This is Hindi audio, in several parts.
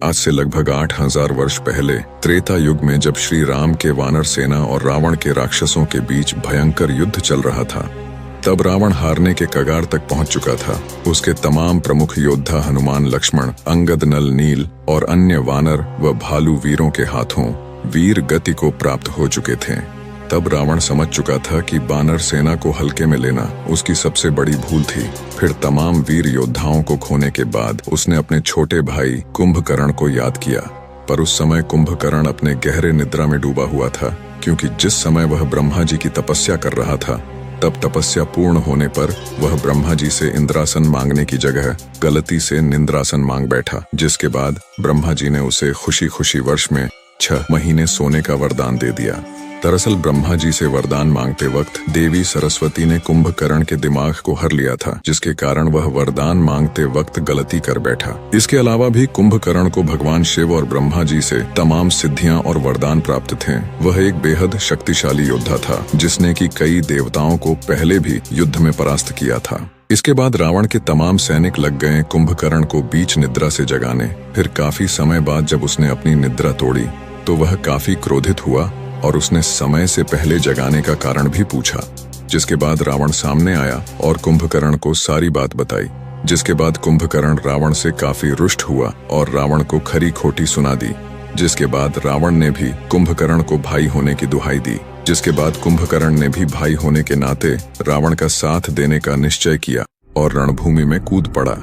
आज से लगभग 8000 वर्ष पहले त्रेता युग में जब श्री राम के वानर सेना और रावण के राक्षसों के बीच भयंकर युद्ध चल रहा था, तब रावण हारने के कगार तक पहुंच चुका था। उसके तमाम प्रमुख योद्धा हनुमान, लक्ष्मण, अंगद, नल, नील और अन्य वानर व भालू वीरों के हाथों वीर गति को प्राप्त हो चुके थे। तब रावण समझ चुका था कि वानर सेना को हल्के में लेना उसकी सबसे बड़ी भूल थी। फिर तमाम वीर योद्धाओं को खोने के बाद उसने अपने छोटे भाई कुंभकर्ण को याद किया, पर उस समय कुंभकर्ण अपने गहरे निद्रा में डूबा हुआ था, क्योंकि जिस समय वह ब्रह्मा जी की तपस्या कर रहा था, तब तपस्या पूर्ण होने पर वह ब्रह्मा जी से इंद्रासन मांगने की जगह गलती से निंद्रासन मांग बैठा, जिसके बाद ब्रह्मा जी ने उसे खुशी खुशी वर्ष में 6 महीने सोने का वरदान दे दिया। दरअसल ब्रह्मा जी से वरदान मांगते वक्त देवी सरस्वती ने कुंभकर्ण के दिमाग को हर लिया था, जिसके कारण वह वरदान मांगते वक्त गलती कर बैठा। इसके अलावा भी कुंभकर्ण को भगवान शिव और ब्रह्मा जी से तमाम सिद्धियां और वरदान प्राप्त थे। वह एक बेहद शक्तिशाली योद्धा था, जिसने कि कई देवताओं को पहले भी युद्ध में परास्त किया था। इसके बाद रावण के तमाम सैनिक लग गए कुंभकर्ण को बीच निद्रा से जगाने। फिर काफी समय बाद जब उसने अपनी निद्रा तोड़ी तो वह काफी क्रोधित हुआ और उसने समय से पहले जगाने का कारण भी पूछा, जिसके बाद रावण सामने आया और कुंभकर्ण को सारी बात बताई। जिसके बाद कुंभकर्ण रावण से काफी रुष्ट हुआ और रावण को खरी खोटी सुना दी। जिसके बाद रावण ने भी कुंभकर्ण को भाई होने की दुहाई दी। जिसके बाद कुंभकर्ण ने भी भाई होने के नाते रावण का साथ देने का निश्चय किया और रणभूमि में कूद पड़ा।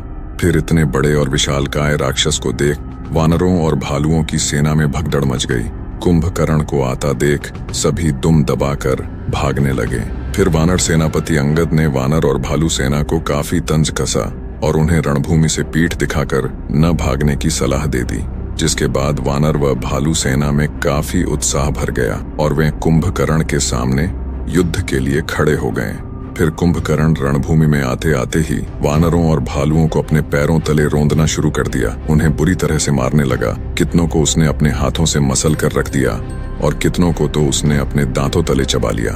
फिर इतने बड़े और विशालकाय राक्षस को देख वानरों और भालुओं की सेना में भगदड़ मच गई। कुंभकर्ण को आता देख सभी दुम दबाकर भागने लगे। फिर वानर सेनापति अंगद ने वानर और भालू सेना को काफी तंज कसा और उन्हें रणभूमि से पीठ दिखाकर न भागने की सलाह दे दी। जिसके बाद वानर व भालू सेना में काफी उत्साह भर गया और वे कुंभकर्ण के सामने युद्ध के लिए खड़े हो गए। फिर कुंभकर्ण रणभूमि में आते आते ही वानरों और भालुओं को अपने पैरों तले रोंदना शुरू कर दिया। उन्हें बुरी तरह से मारने लगा। कितनों को उसने अपने हाथों से मसल कर रख दिया और कितनों को तो उसने अपने दांतों तले चबा लिया।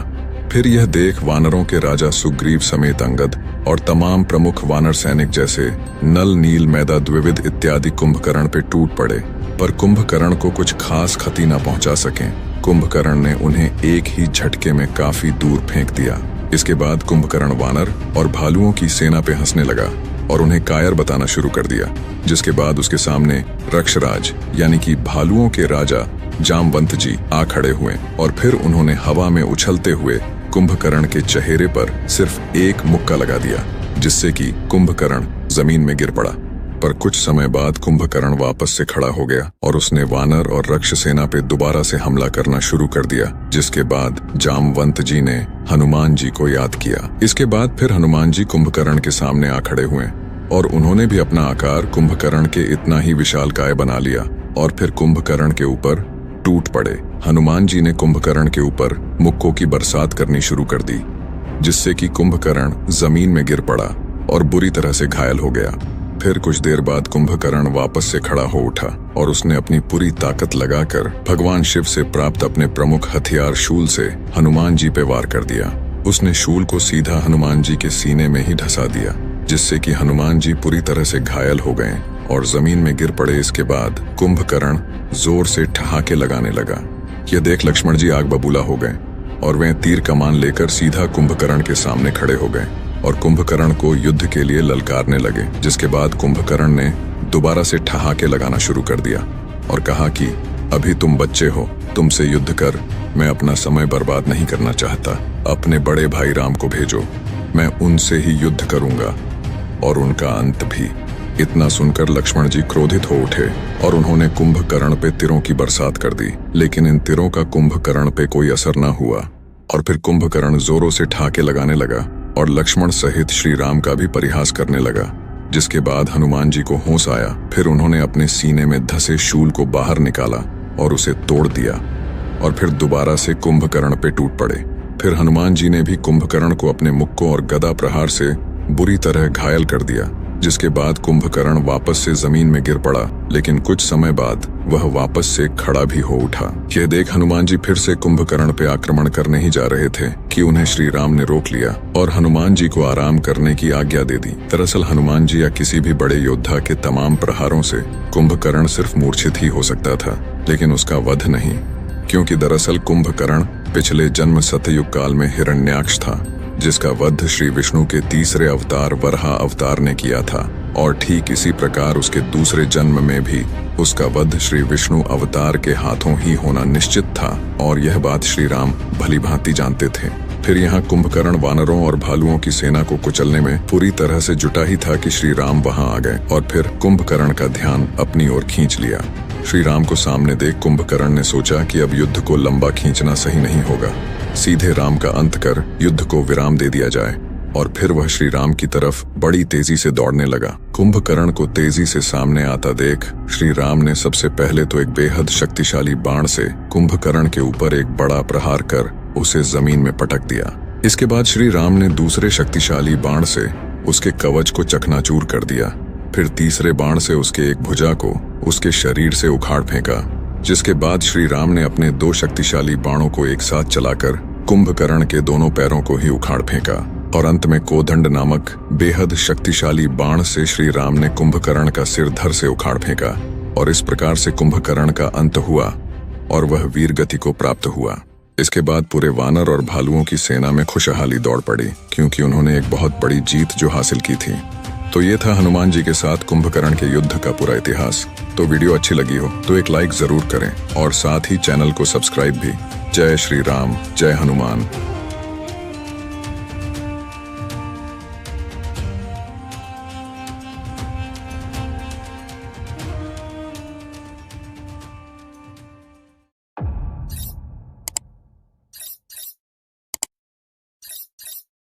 फिर यह देख वानरों के राजा सुग्रीव समेत अंगद और तमाम प्रमुख वानर सैनिक जैसे नल, नील, मैदा, द्विविद इत्यादि कुंभकर्ण पे टूट पड़े, पर कुंभकर्ण को कुछ खास क्षति न पहुंचा सके। कुंभकर्ण ने उन्हें एक ही झटके में काफी दूर फेंक दिया। इसके बाद कुंभकर्ण वानर और भालुओं की सेना पे हंसने लगा और उन्हें कायर बताना शुरू कर दिया। जिसके बाद उसके सामने रक्षराज यानी कि भालुओं के राजा जामवंत जी आ खड़े हुए और फिर उन्होंने हवा में उछलते हुए कुंभकर्ण के चेहरे पर सिर्फ एक मुक्का लगा दिया, जिससे कि कुंभकर्ण जमीन में गिर पड़ा। पर कुछ समय बाद कुंभकर्ण वापस से खड़ा हो गया और उसने वानर और रक्ष सेना पे दोबारा से हमला करना शुरू कर दिया। जिसके बाद जामवंत जी ने हनुमान जी को याद किया। इसके बाद फिर हनुमान जी कुंभकर्ण के सामने आ खड़े हुए और उन्होंने भी अपना आकार कुंभकर्ण के इतना ही विशालकाय बना लिया और फिर कुंभकर्ण के ऊपर टूट पड़े। हनुमान जी ने कुंभकर्ण के ऊपर मुक्कों की बरसात करनी शुरू कर दी, जिससे कि कुंभकर्ण जमीन में गिर पड़ा और बुरी तरह से घायल हो गया। फिर कुछ देर बाद कुंभकर्ण वापस से खड़ा हो उठा और उसने अपनी पूरी ताकत लगाकर भगवान शिव से प्राप्त अपने प्रमुख हथियार शूल से हनुमान जी पे वार कर दिया। उसने शूल को सीधा हनुमान जी के सीने में ही धंसा दिया, जिससे कि हनुमान जी पूरी तरह से घायल हो गए और जमीन में गिर पड़े। इसके बाद कुंभकर्ण जोर से ठहाके लगाने लगा। यह देख लक्ष्मण जी आग बबूला हो गए और वे तीर कमान लेकर सीधा कुंभकर्ण के सामने खड़े हो गए और कुंभकर्ण को युद्ध के लिए ललकारने लगे। जिसके बाद कुंभकर्ण ने दोबारा से ठहाके लगाना शुरू कर दिया और कहा कि अभी तुम बच्चे हो, तुमसे युद्ध कर, मैं अपना समय बर्बाद नहीं करना चाहता। अपने बड़े भाई राम को भेजो, मैं उनसे ही युद्ध करूंगा और उनका अंत भी। इतना सुनकर लक्ष्मण जी क्रोधित हो उठे और उन्होंने कुंभकर्ण पे तीरों की बरसात कर दी, लेकिन इन तीरों का कुंभकर्ण पे कोई असर न हुआ और फिर कुंभकर्ण जोरों से ठहाके लगाने लगा और लक्ष्मण सहित श्री राम का भी परिहास करने लगा। जिसके बाद हनुमान जी को होश आया। फिर उन्होंने अपने सीने में धसे शूल को बाहर निकाला और उसे तोड़ दिया और फिर दोबारा से कुंभकर्ण पे टूट पड़े। फिर हनुमान जी ने भी कुंभकर्ण को अपने मुक्कों और गदा प्रहार से बुरी तरह घायल कर दिया। जिसके बाद कुंभकर्ण वापस से जमीन में गिर पड़ा, लेकिन कुछ समय बाद वह वापस से खड़ा भी हो उठा। यह देख हनुमान जी फिर से कुंभकर्ण पे आक्रमण करने ही जा रहे थे कि उन्हें श्री राम ने रोक लिया और हनुमान जी को आराम करने की आज्ञा दे दी। दरअसल हनुमान जी या किसी भी बड़े योद्धा के तमाम प्रहारों से कुंभकर्ण सिर्फ मूर्छित ही हो सकता था, लेकिन उसका वध नहीं, क्योंकि दरअसल कुंभकर्ण पिछले जन्म सतयुग काल में हिरण्याक्ष था, जिसका वध श्री विष्णु के तीसरे अवतार वराह अवतार ने किया था। और ठीक इसी प्रकार उसके दूसरे जन्म में भी उसका वध श्री विष्णु अवतार के हाथों ही होना निश्चित था, और यह बात श्री राम भली भांति जानते थे। फिर यहाँ कुंभकर्ण वानरों और भालुओं की सेना को कुचलने में पूरी तरह से जुटा ही था कि श्री राम वहां आ गए और फिर कुंभकर्ण का ध्यान अपनी ओर खींच लिया। श्री राम को सामने देख कुंभकर्ण ने सोचा कि अब युद्ध को लंबा खींचना सही नहीं होगा, सीधे राम का अंत कर युद्ध को विराम दे दिया जाए। और फिर वह श्री राम की तरफ बड़ी तेजी से दौड़ने लगा। कुंभकर्ण को तेजी से सामने आता देख श्री राम ने सबसे पहले तो एक बेहद शक्तिशाली बाण से कुंभकर्ण के ऊपर एक बड़ा प्रहार कर उसे जमीन में पटक दिया। इसके बाद श्री राम ने दूसरे शक्तिशाली बाण से उसके कवच को चकनाचूर कर दिया। फिर तीसरे बाण से उसके एक भुजा को उसके शरीर से उखाड़ फेंका, जिसके बाद श्री राम ने अपने दो शक्तिशाली बाणों को एक साथ चलाकर कुंभकर्ण के दोनों पैरों को ही उखाड़ फेंका। और अंत में कोदंड नामक बेहद शक्तिशाली बाण से श्री राम ने कुंभकर्ण का सिर धड़ से उखाड़ फेंका। और इस प्रकार से कुंभकर्ण का अंत हुआ और वह वीर गति को प्राप्त हुआ। इसके बाद पूरे वानर और भालुओं की सेना में खुशहाली दौड़ पड़ी, क्योंकि उन्होंने एक बहुत बड़ी जीत जो हासिल की थी। तो ये था हनुमान जी के साथ कुंभकर्ण के युद्ध का पूरा इतिहास। तो वीडियो अच्छी लगी हो तो एक लाइक जरूर करें और साथ ही चैनल को सब्सक्राइब भी। जय श्री राम, जय हनुमान।